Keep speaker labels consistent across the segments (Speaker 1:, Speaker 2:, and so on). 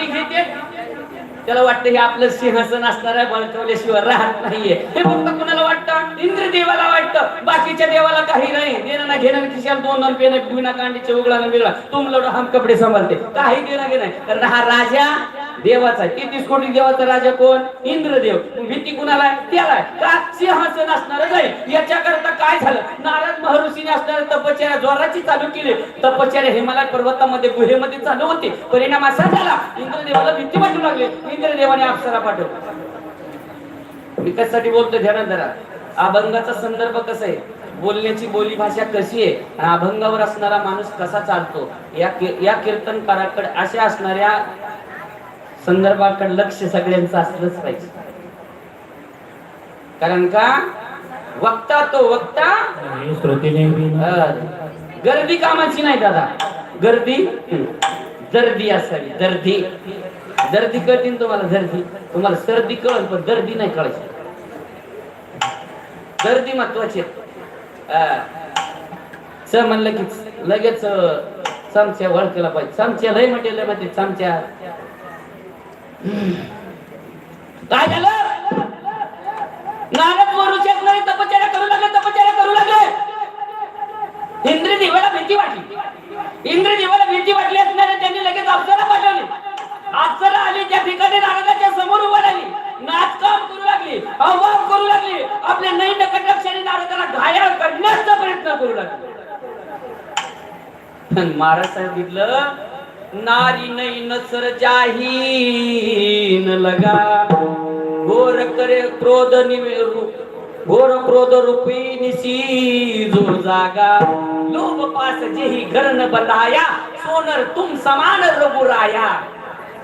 Speaker 1: आपली घेते, त्याला वाटतं हे आपलं सिंहासन असणार आहे, बळकवल्याशिवाय राहत नाहीये. हे फक्त कुणाला वाटतं? इंद्रदेवाला वाटतं. बाकीच्या देवाला काही नाही देणं ना घेणं. खिशाला 2 रुपये बिना कांडीचे उघडा न वेगळा तुम लोड हम कपडे सांभाळते, काही देणं घे नाही. कारण हा राजा देवाचा 33 कोटी देवाचा राजा कोण? इंद्रदेव. भीती कुणाला आहे? त्याला आहे. का? सिंहासन असणार नाही. याच्याकरता काय झालं? नारद महर्षीने असणाऱ्या तपश्चर्या जोराची चालू केली. तपश्चर्या हिमालय पर्वतामध्ये गुहेमध्ये चालू होती. परिणाम असा झाला, इंद्रदेवाला भीती वाटू लागली. इंद्रदेवाने अप्सरा पाठवली. मी कशासाठी बोलतो ध्यानात धरा. अभंगाचा संदर्भ कसा आहे, बोलण्याची बोली भाषा कशी आहे, आणि अभंगावर असणारा माणूस कसा चालतो, या कीर्तनकाराकडे अशा असणाऱ्या संदर्भाकडे लक्ष सगळ्यांचं असलंच पाहिजे. कारण का वक्ता तो वक्ता गर्दी कामाची नाही दादा. दर्दी असावी. दर्दी कळतील तुम्हाला. तुम्हाला सर्दी कळल पण दर्दी नाही कळायची. दर्दी महत्वाची. च म्हणलं की लगेच चमच्या वळकेला पाहिजे. चमच्या लय म्हटले चमच्या. काय झालं? नारद मरुष्यात नाही तपश्चर्या करू लागले. इंद्रदेवाला भीती वाटली असणारे त्यांनी लगेच अप्सरा पाठवली. अप्सरा आली त्या ठिकाणी नारदाच्या समोर उभा राहिली. नाचकाम करू लागली, अववाद करू लागली. आपल्या नैन कटाक्षाने नारदाला घायल करण्याचा प्रयत्न करू लागली. महाराज सांगितलं, नारी नैन सर जाहीन लगा, घोर करे क्रोध घोर क्रोध रूपी निशी जो जागा, लोभ पास जेही घर न बताया, सोनर तुम समान रघुराया.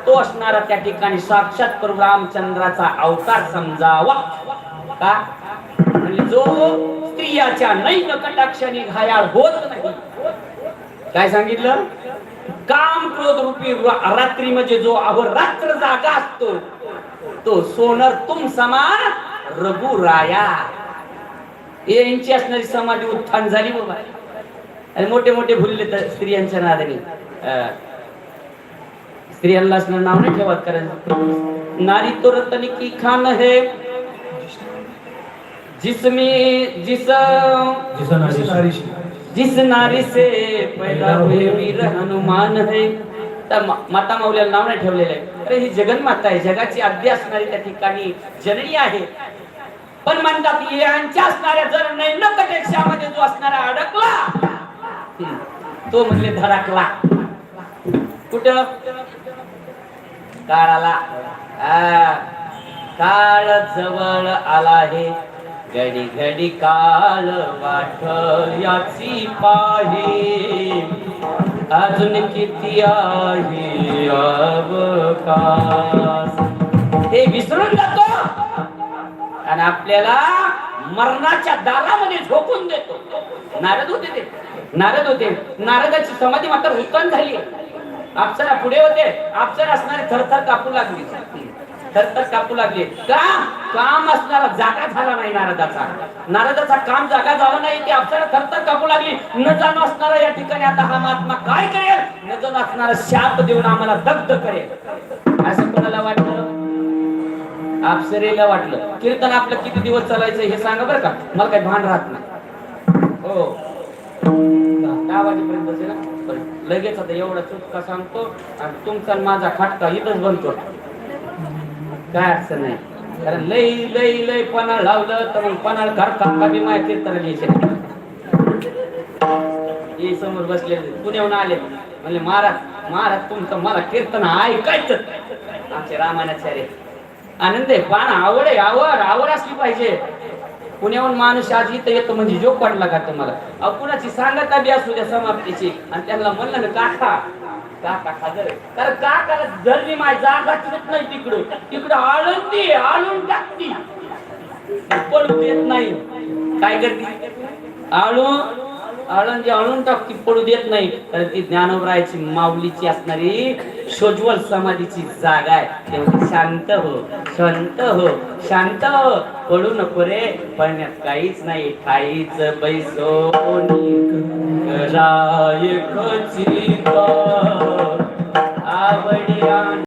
Speaker 1: तो असणारा त्या ठिकाणी साक्षात प्रभू रामचंद्राचा अवतार समजावा. का? म्हणजे जो स्त्रियाच्या नैन कटाक्षाने घायाळ होत नाही. काय सांगितलं? काम क्रोध रूपी रात्री म्हणजे जो अहोरात्र जागा असतो तो सोनर तुम समान रघुराया. यांची असणारी समाधी उत्थान झाली बाबा. आणि मोठे भुलले तर स्त्रियांच्या नादाने. स्त्रियांना असणार नाव नाही ठेवत. करायचं नारी तो रतन की खान है, जिस नारी से पैदा हुए वीर हनुमान है. तर माता माऊलीला नाव नाही ठेवलेलं आहे. अरे ही जगन्माता आहे, जगाची आद्य असणारी त्या ठिकाणी जननी आहे. पण म्हणतात यांच्या असणाऱ्या जर नैन कटाक्षामध्ये जो असणारा अडकला तो म्हणले धडकला. कुठं? काळाला. काळ जवळ आला आहे, घडी घडी काळ वाट याची पाही, अजून किती आहे अवकाश. हे विसरून जातो आणि आपल्याला मरणाच्या दारामध्ये झोकून देतो. नारद होते. नारदाची समाधी मात्र उत्पन्न झाली. अप्सरा पुढे होते. अप्सरा असणारे थरथर कापू लागले. काम असणारा जागा झाला नाही नारदाचा काम जागा झाला नाही. ती अप्सरा थरथर कापू लागली. न जाणू असणारा या ठिकाणी आता हा महात्मा काय करेल, न जाणू असणारा शाप देऊन आम्हाला दग्ध करेल असं कोणाला वाटलं? अप्सरेला वाटलं. कीर्तन आपलं किती दिवस चालायचं हे सांगा बरं का, मला काही भान राहत नाही. हो 10 वाजेपर्यंत बसेल ना. लगेच आता एवढा चुटका सांगतो आणि तुमचा माझा खाटका इथंच बनतो. काय अडचण नाही. कारण लय पणाळ लावलं तर मग पणाळ करता बी माझ्या कीर्तनाला यायचे. हे समोर बसले पुण्याहून आले म्हणले महाराज तुमचं मला कीर्तन ऐकायचं. आमचे रामानाचार्य आनंद आहे. पान आवड आहे. आवड असली पाहिजे. पुण्याहून माणूस आज इथं येतो म्हणजे जोक वाटला का तुम्हाला? कुणाची सांगता बी असू द्या समाप्तीची आणि त्यांना म्हणलं ना काका खाजर. कारण काकाला धरली माझी जागा चिरत नाही. तिकडं आळून टाकती, पडू देत नाही. काय करते? आळून टाकती, पडू देत नाही. तर ती ज्ञानोबरायाची माऊलीची असणारी सोज्वल समाधीची जागा आहे. तेव्हा शांत हो, पडू नको रे. पडण्यात काहीच नाही. काहीच बैसोनी कराय खचिता आवड्या